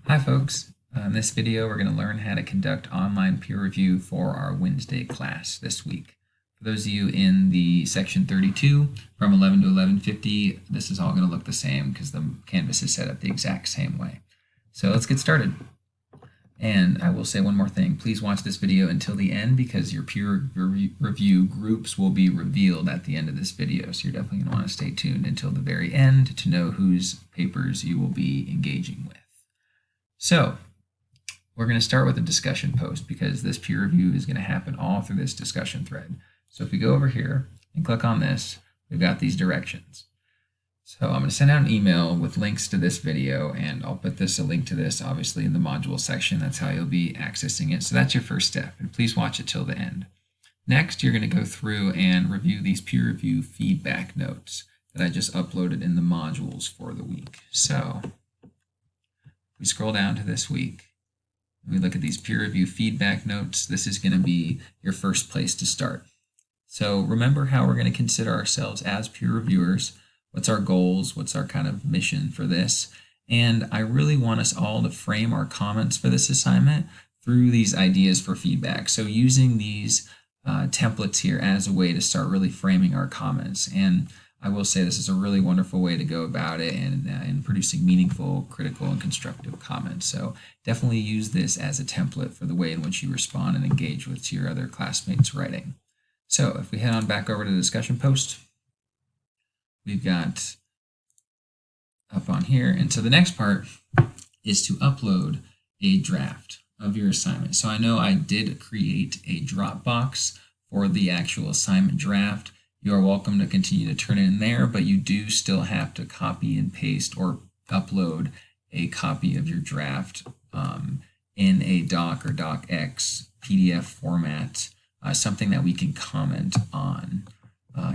Hi folks, in this video we're going to learn how to conduct online peer review for our Wednesday class this week. For those of you in the section 32 from 11 to 11:50, this is all going to look the same because the Canvas is set up the exact same way. So let's get started. And I will say one more thing, please watch this video until the end because your peer review groups will be revealed at the end of this video. So you're definitely going to want to stay tuned until the very end to know whose papers you will be engaging with. So we're going to start with a discussion post because this peer review is going to happen all through this discussion thread. So if we go over here and click on this, we've got these directions. So I'm going to send out an email with links to this video, and I'll put a link to this obviously in the module section. That's how you'll be accessing it. So that's your first step, and please watch it till the end. Next, you're going to go through and review these peer review feedback notes that I just uploaded in the modules for the week. So we scroll down to this week, we look at these peer review feedback notes. This is going to be your first place to start. So remember how we're going to consider ourselves as peer reviewers. What's our goals? What's our kind of mission for this? And I really want us all to frame our comments for this assignment through these ideas for feedback. So using these templates here as a way to start really framing our comments. And I will say this is a really wonderful way to go about it and producing meaningful, critical, and constructive comments. So definitely use this as a template for the way in which you respond and engage with your other classmates' writing. So if we head on back over to the discussion post, we've got up on here. And so the next part is to upload a draft of your assignment. So I know I did create a Dropbox for the actual assignment draft. You are welcome to continue to turn it in there, but you do still have to copy and paste or upload a copy of your draft in a doc or docx PDF format, something that we can comment on.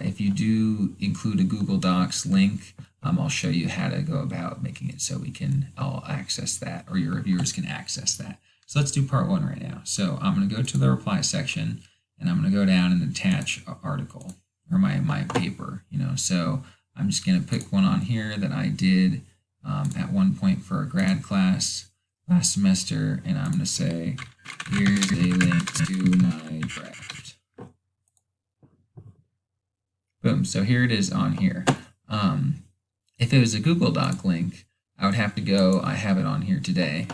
If you do include a Google Docs link, I'll show you how to go about making it so we can all access that, or your reviewers can access that. So let's do part one right now. So I'm going to go to the reply section, and I'm going to go down and attach an article, or my paper, so I'm just going to pick one on here that I did at one point for a grad class last semester, and I'm going to say, here's a link to my draft. Boom, so here it is on here. If it was a Google Doc link, I would have to go, I have it on here today,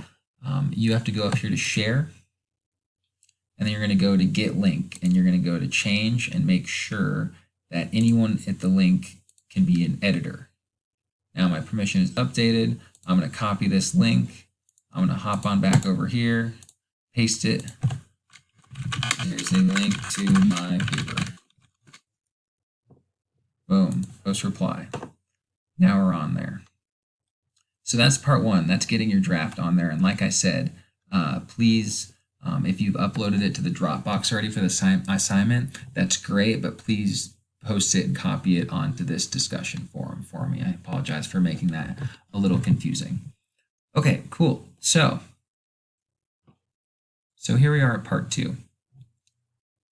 you have to go up here to share, and then you're going to go to get link, and you're going to go to change and make sure that anyone at the link can be an editor. Now my permission is updated. I'm going to copy this link. I'm going to hop on back over here, paste it. There's a link to my paper. Boom, post reply. Now we're on there. So that's part one. That's getting your draft on there. And like I said, please, if you've uploaded it to the Dropbox already for the assignment, that's great, but please post it and copy it onto this discussion forum for me. I apologize for making that a little confusing. Okay, cool. So here we are at part two.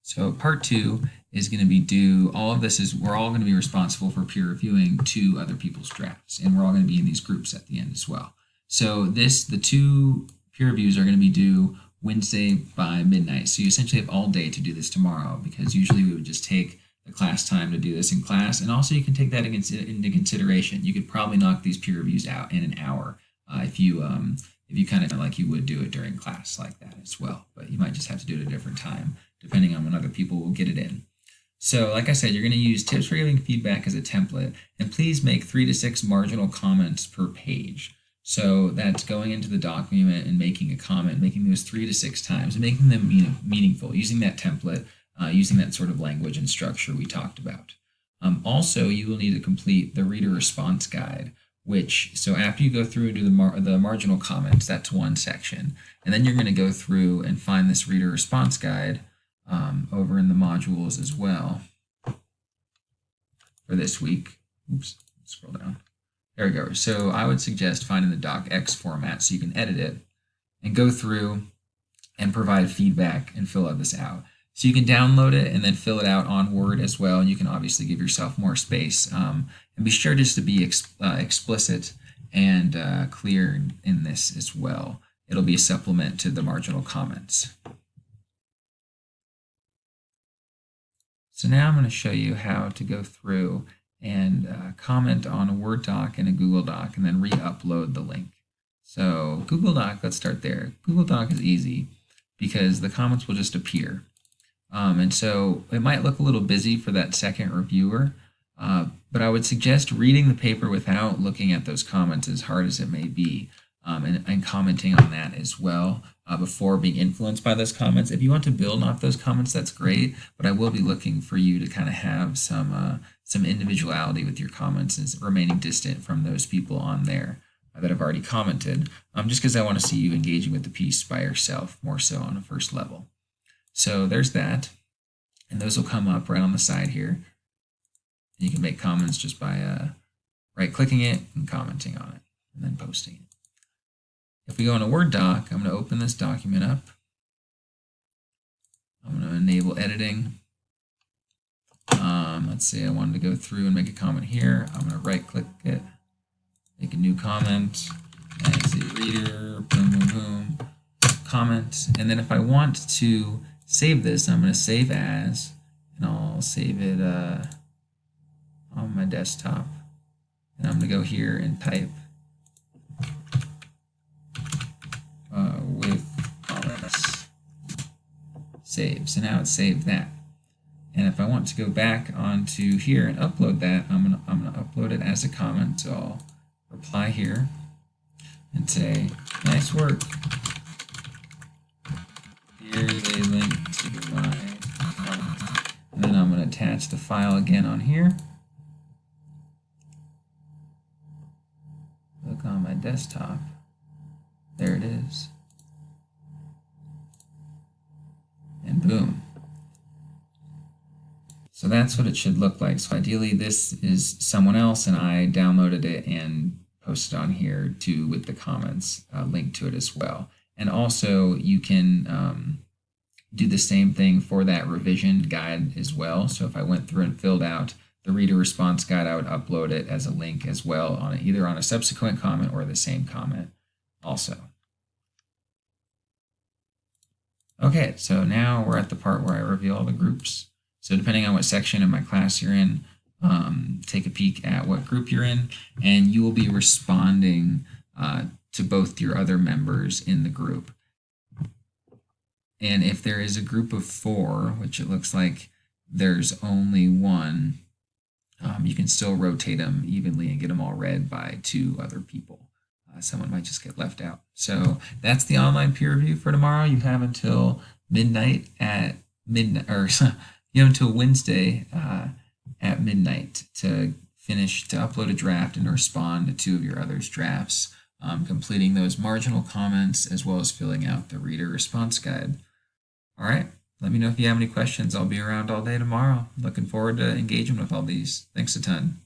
So part two is going to be all of this is, we're all going to be responsible for peer reviewing two other people's drafts, and we're all going to be in these groups at the end as well. So the two peer reviews are going to be due Wednesday by midnight. So you essentially have all day to do this tomorrow, because usually we would just take the class time to do this in class, and also you can take that into consideration. You could probably knock these peer reviews out in an hour if you kind of like you would do it during class like that as well, but you might just have to do it at a different time depending on when other people will get it in. So like I said, you're going to use tips for giving feedback as a template, and please make 3 to 6 marginal comments per page. So that's going into the document and making a comment, making those 3 to 6 times, and making them meaningful, using that template, using that sort of language and structure we talked about. Also, you will need to complete the reader response guide, so after you go through and do the marginal comments, that's one section. And then you're going to go through and find this reader response guide over in the modules as well for this week. Oops, scroll down. There we go. So I would suggest finding the docx format so you can edit it and go through and provide feedback and fill this out. So you can download it and then fill it out on Word as well, and you can obviously give yourself more space. And be sure just to be explicit and clear in this as well. It'll be a supplement to the marginal comments. So now I'm going to show you how to go through and comment on a Word doc and a Google Doc and then re-upload the link. So Google Doc, let's start there. Google Doc is easy because the comments will just appear. And so it might look a little busy for that second reviewer, but I would suggest reading the paper without looking at those comments, as hard as it may be, and commenting on that as well before being influenced by those comments. If you want to build off those comments, that's great, but I will be looking for you to kind of have some individuality with your comments and remaining distant from those people on there that have already commented, just because I want to see you engaging with the piece by yourself more so on a first level. So there's that, and those will come up right on the side here. You can make comments just by right-clicking it and commenting on it, and then posting it. If we go in a Word doc, I'm going to open this document up. I'm going to enable editing. Let's say I wanted to go through and make a comment here. I'm going to right-click it, make a new comment, exit reader, boom, boom, boom, comment. And then if I want to save this, I'm going to save as, and I'll save it on my desktop. And I'm going to go here and type with comments, save. So now it's saved that. And if I want to go back onto here and upload that, I'm gonna upload it as a comment. So I'll reply here and say, nice work. Here's a link to my comment. And then I'm going to attach the file again on here. Look on my desktop. There it is. And boom. So that's what it should look like. So ideally this is someone else and I downloaded it and posted on here too with the comments linked to it as well. And also you can do the same thing for that revision guide as well. So if I went through and filled out the reader response guide, I would upload it as a link as well on either on a subsequent comment or the same comment also. Okay, so now we're at the part where I reveal all the groups. So depending on what section in my class you're in, take a peek at what group you're in, and you will be responding to both your other members in the group. And if there is a group of 4, which it looks like there's only one, you can still rotate them evenly and get them all read by 2 other people. Someone might just get left out. So that's the online peer review for tomorrow. You have until midnight at midnight, or you have until Wednesday at midnight to finish, to upload a draft and respond to 2 of your others' drafts, completing those marginal comments as well as filling out the reader response guide. All right, let me know if you have any questions. I'll be around all day tomorrow. Looking forward to engaging with all these. Thanks a ton.